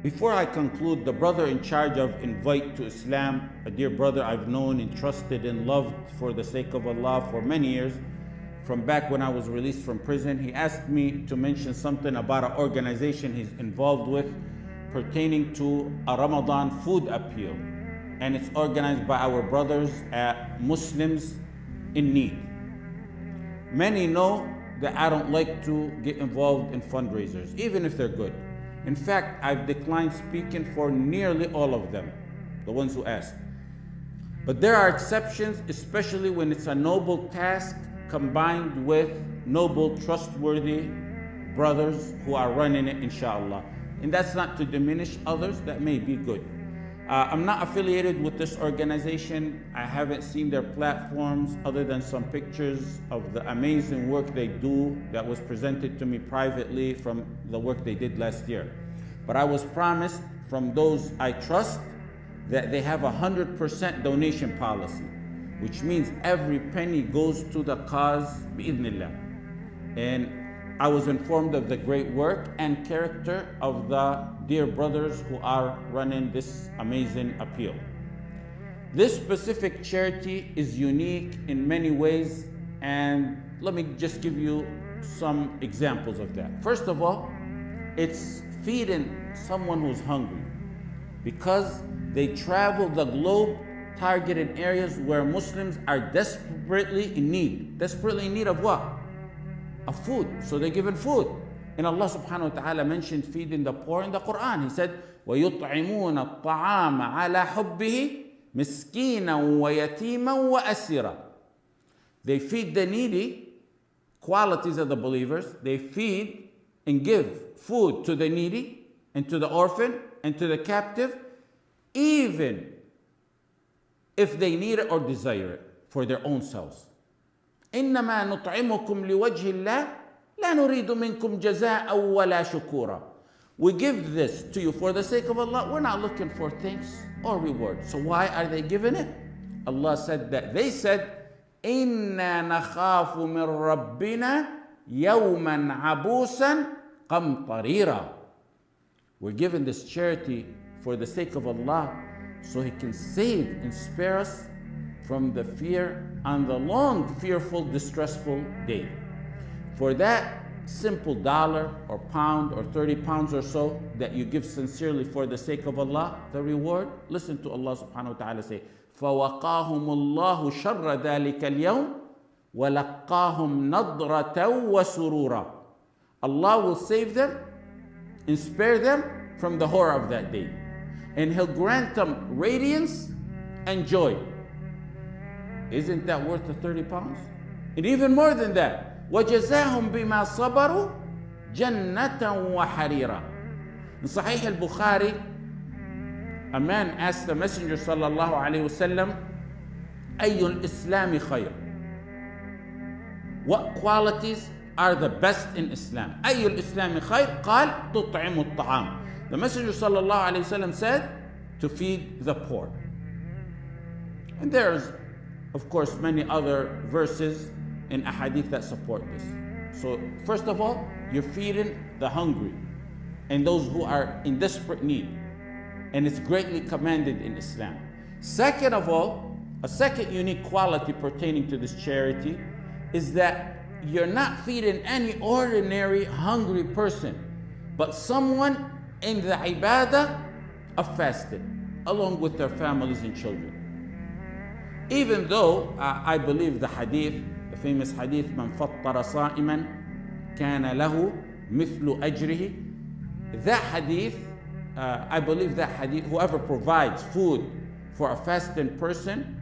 Before I conclude, the brother in charge of Invite to Islam, a dear brother I've known and trusted and loved for the sake of Allah for many years, from back when I was released from prison, he asked me to mention something about an organization he's involved with pertaining to a Ramadan food appeal. And it's organized by our brothers, Muslims in need. Many know that I don't like to get involved in fundraisers, even if they're good. In fact, I've declined speaking for nearly all of them, the ones who asked. But there are exceptions, especially when it's a noble task combined with noble, trustworthy brothers who are running it, inshallah. And that's not to diminish others that may be good. I'm not affiliated with this organization. I haven't seen their platforms other than some pictures of the amazing work they do that was presented to me privately from the work they did last year. But I was promised from those I trust that they have 100% donation policy, which means every penny goes to the cause, bi'idhnillah. And I was informed of the great work and character of the dear brothers who are running this amazing appeal. This specific charity is unique in many ways, and let me just give you some examples of that. First of all, it's feeding someone who's hungry, because they travel the globe targeting areas where Muslims are desperately in need. Desperately in need of what? Of food. So they're given food. And Allah subhanahu wa ta'ala mentioned feeding the poor in the Quran. He said, وَيُطْعِمُونَ الطَّعَامَ عَلَى حُبِّهِ مِسْكِينًا وَيَتِيمًا وَأَسِيرًا. They feed the needy, qualities of the believers. They feed and give food to the needy and to the orphan and to the captive, even if they need it or desire it for their own selves. إنما نطعمكم لوجه الله لا نريد منكم جزاء ولا شكورا. We give this to you for the sake of Allah. We're not looking for thanks or reward. So why are they giving it? Allah said that they said, إنا نخاف من ربنا يوما عبوسا قمطريرا. We're giving this charity for the sake of Allah, so He can save and spare us from the fear on the long, fearful, distressful day. For that simple dollar or pound or 30 pounds or so that you give sincerely for the sake of Allah, the reward, listen to Allah subhanahu wa ta'ala say, فَوَقَاهُمُ اللَّهُ شَرَّ ذَلِكَ الْيَوْمِ وَلَقَّاهُمْ نَضْرَةً وَسُرُورًا. Allah will save them and spare them from the horror of that day. And He'll grant them radiance and joy. Isn't that worth the 30 pounds? And even more than that, وَجَزَاهُمْ بِمَا صَبَرُوا جَنَّةً وَحَرِيرًا. In Sahih al-Bukhari, a man asked the Messenger sallallahu alayhi wasallam, أَيُّ الْإِسْلَامِ خَيْرٌ? What qualities are the best in Islam? أَيُّ الْإِسْلَامِ خَيْرٌ? قال تُطْعِمُ الطَّعَامِ. The Messenger sallallahu alayhi wasallam said, to feed the poor. And there's, of course, many other verses in ahadith that support this. So first of all, you're feeding the hungry and those who are in desperate need. And it's greatly commended in Islam. Second of all, a second unique quality pertaining to this charity is that you're not feeding any ordinary hungry person, but someone in the ibadah of fasting, along with their families and children. Even though I believe the hadith, the famous hadith, مَنْ فَطَّرَ صَائِمًا كَانَ لَهُ مِثْلُ أَجْرِهِ. That hadith, I believe that hadith, whoever provides food for a fasting person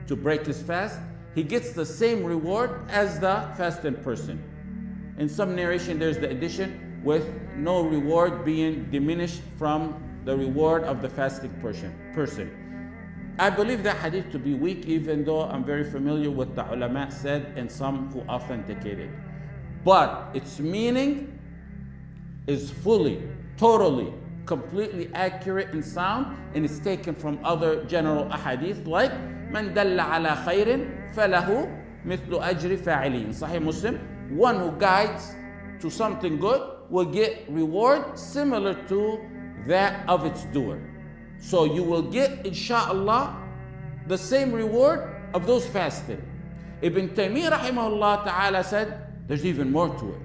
to break his fast, he gets the same reward as the fasting person. In some narration, there's the addition with no reward being diminished from the reward of the fasting person. I believe that hadith to be weak, even though I'm very familiar with the ulama said and some who authenticated. But its meaning is fully, totally, completely accurate and sound, and it's taken from other general ahadith like من دل على خير فله مثل أجر فاعله. Sahih Muslim, one who guides to something good will get reward similar to that of its doer. So you will get, inshallah, the same reward of those fasting. Ibn Taymiyyah rahimahullah ta'ala said, there's even more to it.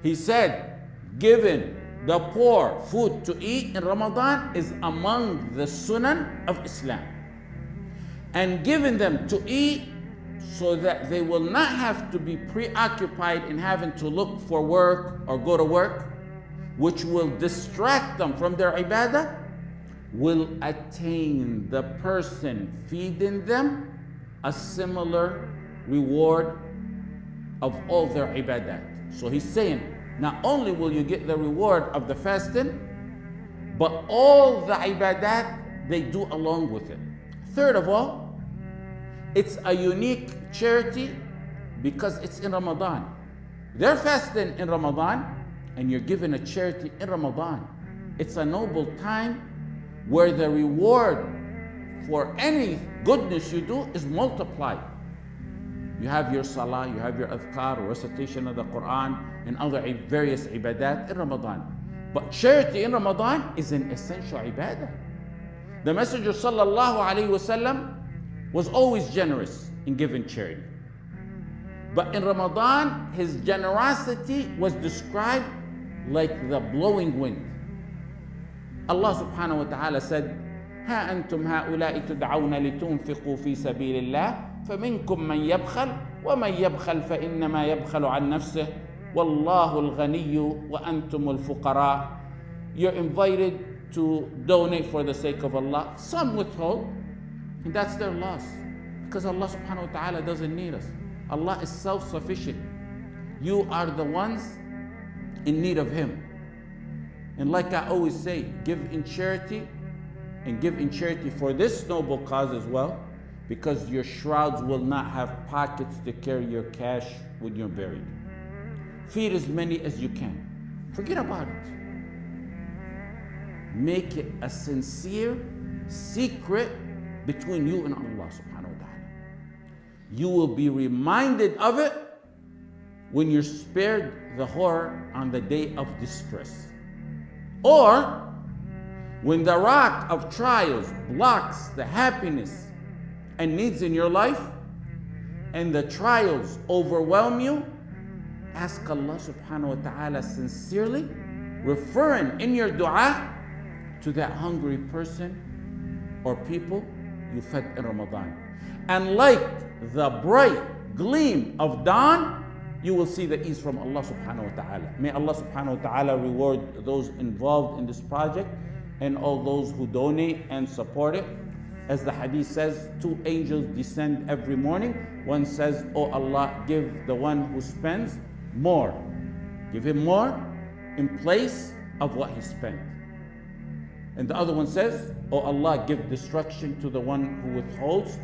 He said, giving the poor food to eat in Ramadan is among the sunan of Islam. And giving them to eat so that they will not have to be preoccupied in having to look for work or go to work, which will distract them from their ibadah, will attain the person feeding them a similar reward of all their ibadat. So he's saying, not only will you get the reward of the fasting, but all the ibadat they do along with it. Third of all, it's a unique charity because it's in Ramadan. They're fasting in Ramadan and you're given a charity in Ramadan. It's a noble time where the reward for any goodness you do is multiplied. You have your salah, you have your adhkar, recitation of the Quran, and other various ibadat in Ramadan. But charity in Ramadan is an essential ibadah. The Messenger sallallahu alaihi wasallam was always generous in giving charity. But in Ramadan, his generosity was described like the blowing wind. Allah subhanahu wa ta'ala said, ها أنتم هؤلاء تدعون لتنفقوا في سبيل الله فمنكم من يبخل ومن يبخل فإنما يبخل عن نفسه والله الغني وأنتم الفقراء. You're invited to donate for the sake of Allah. Some withhold, and that's their loss, because Allah subhanahu wa ta'ala doesn't need us. Allah is self-sufficient. You are the ones in need of Him. And like I always say, give in charity, and give in charity for this noble cause as well, because your shrouds will not have pockets to carry your cash when you're buried. Feed as many as you can. Forget about it. Make it a sincere secret between you and Allah subhanahu wa ta'ala. You will be reminded of it when you're spared the horror on the day of distress. Or when the rock of trials blocks the happiness and needs in your life, and the trials overwhelm you, ask Allah subhanahu wa ta'ala sincerely, referring in your dua to that hungry person or people you fed in Ramadan. And like the bright gleam of dawn, you will see the ease from Allah subhanahu wa ta'ala. May Allah subhanahu wa ta'ala reward those involved in this project and all those who donate and support it. As the hadith says, 2 angels descend every morning. One says, "Oh Allah, give the one who spends more. Give him more in place of what he spent." And the other one says, "Oh Allah, give destruction to the one who withholds